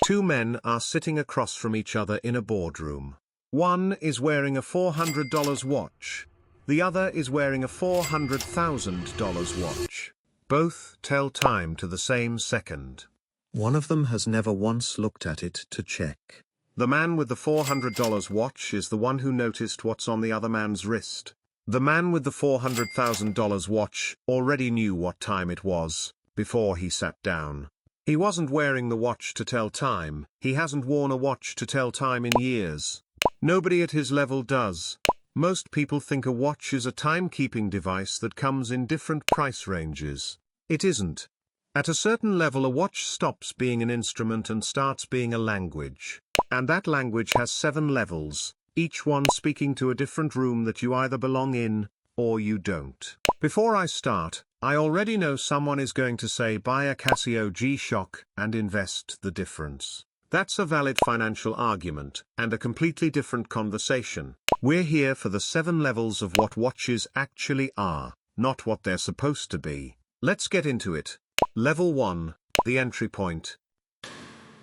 Two men are sitting across from each other in a boardroom. One is wearing a $400 watch. The other is wearing a $400,000 watch. Both tell time to the same second. One of them has never once looked at it to check. The man with the $400 watch is the one who noticed what's on the other man's wrist. The man with the $400,000 watch already knew what time it was before he sat down. He wasn't wearing the watch to tell time. He hasn't worn a watch to tell time in years. Nobody at his level does. Most people think a watch is a timekeeping device that comes in different price ranges. It isn't. At a certain level, a watch stops being an instrument and starts being a language. And that language has 7 levels, each one speaking to a different room that you either belong in, or you don't. Before I start, I already know someone is going to say buy a Casio G-Shock and invest the difference. That's a valid financial argument, and a completely different conversation. We're here for the 7 levels of what watches actually are, not what they're supposed to be. Let's get into it. Level 1, the entry point.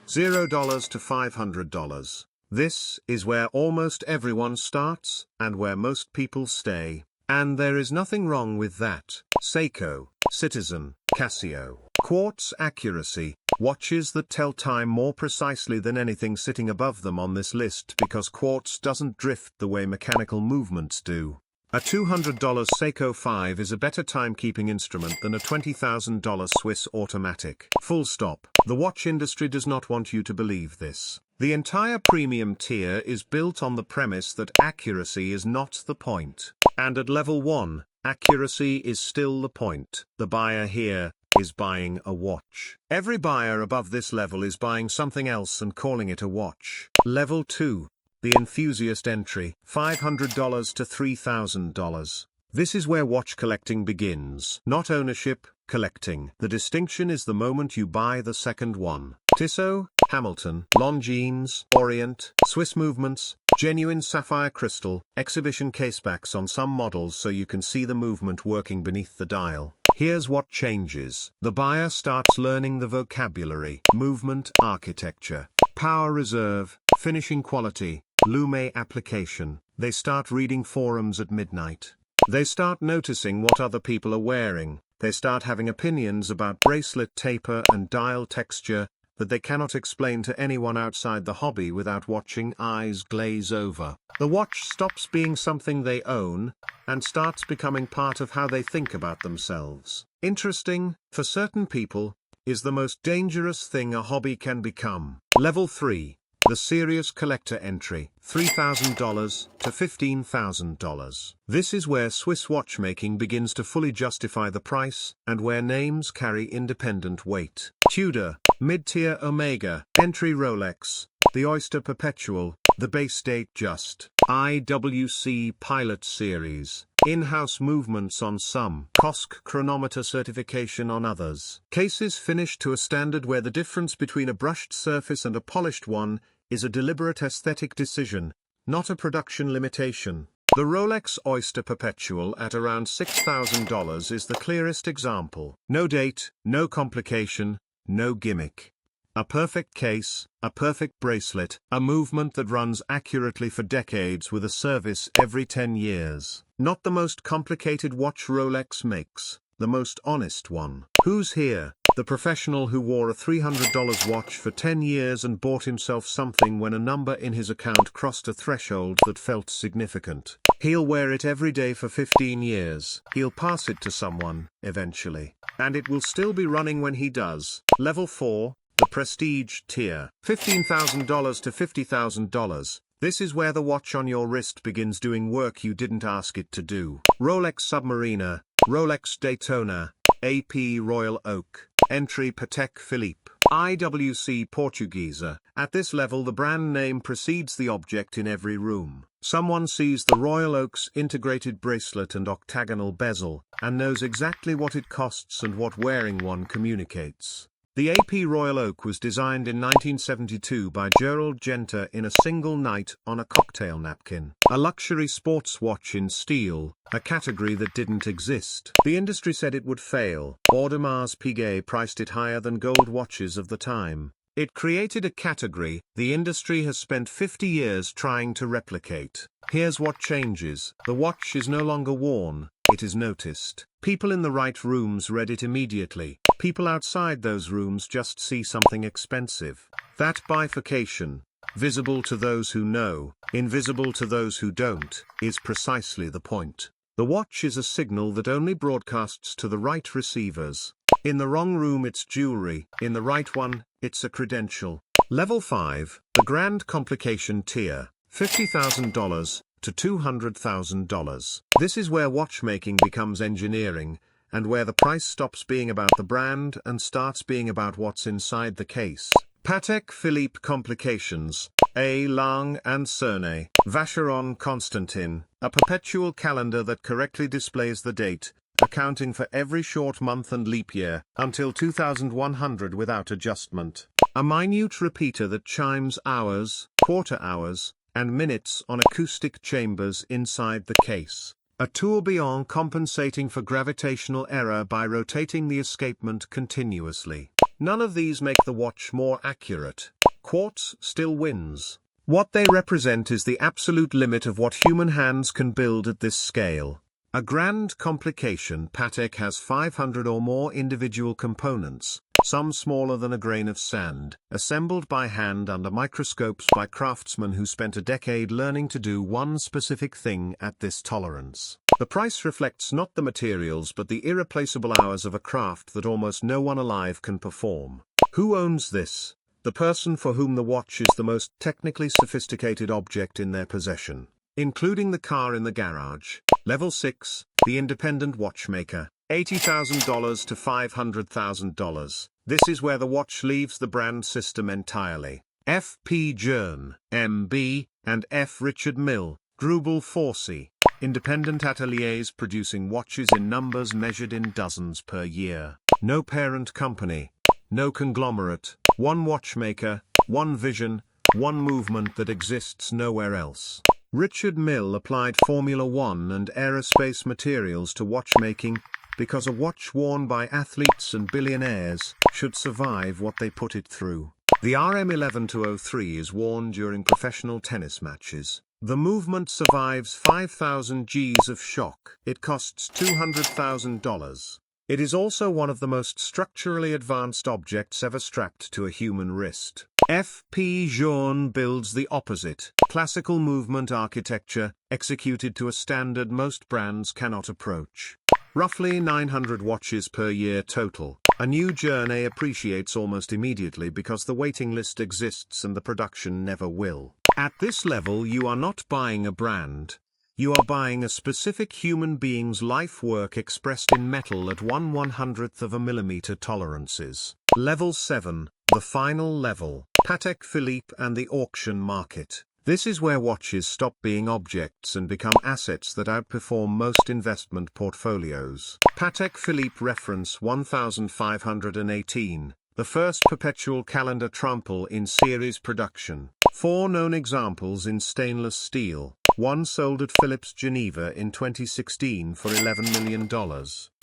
$0 to $500. This is where almost everyone starts, and where most people stay. And there is nothing wrong with that. Seiko, Citizen, Casio, quartz accuracy, watches that tell time more precisely than anything sitting above them on this list because quartz doesn't drift the way mechanical movements do. A $200 Seiko 5 is a better timekeeping instrument than a $20,000 Swiss automatic. Full stop. The watch industry does not want you to believe this. The entire premium tier is built on the premise that accuracy is not the point. And at level 1, accuracy is still the point. The buyer here is buying a watch. Every buyer above this level is buying something else and calling it a watch. Level 2. The enthusiast entry, $500 to $3,000. This is where watch collecting begins. Not ownership, collecting. The distinction is the moment you buy the second one. Tissot, Hamilton, Longines, Orient, Swiss movements, genuine sapphire crystal, exhibition casebacks on some models so you can see the movement working beneath the dial. Here's what changes. The buyer starts learning the vocabulary, movement, architecture, power reserve, finishing quality, lume application. They start reading forums at midnight. They start noticing what other people are wearing. They start having opinions about bracelet taper and dial texture that they cannot explain to anyone outside the hobby without watching eyes glaze over. The watch stops being something they own and starts becoming part of how they think about themselves. Interesting, for certain people, is the most dangerous thing a hobby can become. Level 3. The serious collector entry, $3,000 to $15,000. This is where Swiss watchmaking begins to fully justify the price, and where names carry independent weight. Tudor, mid-tier Omega, entry Rolex, the Oyster Perpetual, the base date just, IWC Pilot Series, in-house movements on some, COSC chronometer certification on others. Cases finished to a standard where the difference between a brushed surface and a polished one is a deliberate aesthetic decision, not a production limitation. The Rolex Oyster Perpetual at around $6,000 is the clearest example. No date, no complication, no gimmick. A perfect case, a perfect bracelet, a movement that runs accurately for decades with a service every 10 years. Not the most complicated watch Rolex makes, the most honest one. Who's here? The professional who wore a $300 watch for 10 years and bought himself something when a number in his account crossed a threshold that felt significant. He'll wear it every day for 15 years. He'll pass it to someone, eventually. And it will still be running when he does. Level 4, the prestige tier. $15,000 to $50,000. This is where the watch on your wrist begins doing work you didn't ask it to do. Rolex Submariner, Rolex Daytona, AP Royal Oak, entry Patek Philippe, IWC Portuguesa. At this level the brand name precedes the object in every room. Someone sees the Royal Oak's integrated bracelet and octagonal bezel, and knows exactly what it costs and what wearing one communicates. The AP Royal Oak was designed in 1972 by Gerald Genter in a single night on a cocktail napkin. A luxury sports watch in steel, a category that didn't exist. The industry said it would fail. Audemars Piguet priced it higher than gold watches of the time. It created a category the industry has spent 50 years trying to replicate. Here's what changes. The watch is no longer worn, it is noticed. People in the right rooms read it immediately. People outside those rooms just see something expensive. That bifurcation, visible to those who know, invisible to those who don't, is precisely the point. The watch is a signal that only broadcasts to the right receivers. In the wrong room it's jewelry, in the right one, it's a credential. Level 5, the Grand Complication tier, $50,000 to $200,000. This is where watchmaking becomes engineering, and where the price stops being about the brand and starts being about what's inside the case. Patek Philippe Complications, A. Lang and Cerné, Vacheron Constantin, a perpetual calendar that correctly displays the date, accounting for every short month and leap year, until 2100 without adjustment. A minute repeater that chimes hours, quarter hours, and minutes on acoustic chambers inside the case. A tourbillon compensating for gravitational error by rotating the escapement continuously. None of these make the watch more accurate. Quartz still wins. What they represent is the absolute limit of what human hands can build at this scale. A Grand Complication Patek has 500 or more individual components, some smaller than a grain of sand, assembled by hand under microscopes by craftsmen who spent a decade learning to do one specific thing at this tolerance. The price reflects not the materials but the irreplaceable hours of a craft that almost no one alive can perform. Who owns this? The person for whom the watch is the most technically sophisticated object in their possession, including the car in the garage. Level 6, the independent watchmaker, $80,000 to $500,000. This is where the watch leaves the brand system entirely. F. P. Journe, M.B., and F. Richard Mille, Grubel Forsey. Independent ateliers producing watches in numbers measured in dozens per year. No parent company. No conglomerate. One watchmaker, one vision, one movement that exists nowhere else. Richard Mille applied Formula One and aerospace materials to watchmaking, because a watch worn by athletes and billionaires should survive what they put it through. The RM11-03 is worn during professional tennis matches. The movement survives 5,000 Gs of shock. It costs $200,000. It is also one of the most structurally advanced objects ever strapped to a human wrist. F. P. Journe builds the opposite, classical movement architecture, executed to a standard most brands cannot approach. Roughly 900 watches per year total. A new Journe appreciates almost immediately because the waiting list exists and the production never will. At this level you are not buying a brand. You are buying a specific human being's life work expressed in metal at 1/100th of a millimeter tolerances. Level 7, the final level, Patek Philippe and the auction market. This is where watches stop being objects and become assets that outperform most investment portfolios. Patek Philippe reference 1518, the first perpetual calendar trample in series production. 4 known examples in stainless steel. One sold at Philips Geneva in 2016 for $11 million.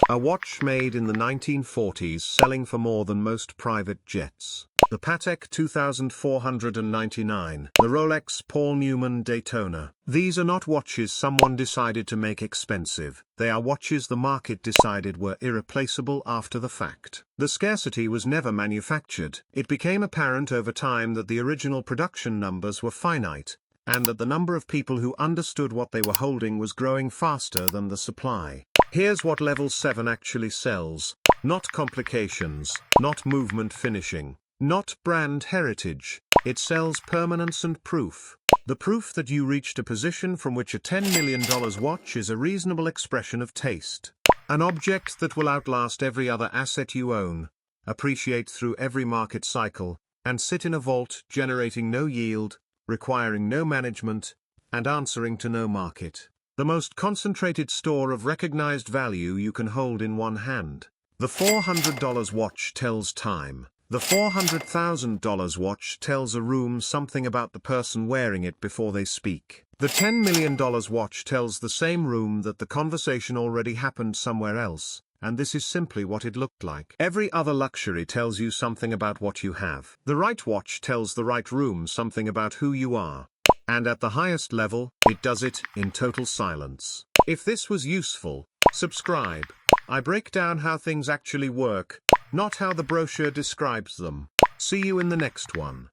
A watch made in the 1940s selling for more than most private jets. The Patek 2499, the Rolex Paul Newman Daytona. These are not watches someone decided to make expensive. They are watches the market decided were irreplaceable after the fact. The scarcity was never manufactured. It became apparent over time that the original production numbers were finite, and that the number of people who understood what they were holding was growing faster than the supply. Here's what level 7 actually sells. Not complications, not movement finishing, not brand heritage. It sells permanence and proof. The proof that you reached a position from which a $10 million watch is a reasonable expression of taste. An object that will outlast every other asset you own, appreciate through every market cycle, and sit in a vault generating no yield, requiring no management, and answering to no market. The most concentrated store of recognized value you can hold in one hand. The $400 watch tells time. The $400,000 watch tells a room something about the person wearing it before they speak. The $10 million watch tells the same room that the conversation already happened somewhere else, and this is simply what it looked like. Every other luxury tells you something about what you have. The right watch tells the right room something about who you are. And at the highest level, it does it in total silence. If this was useful, subscribe. I break down how things actually work, not how the brochure describes them. See you in the next one.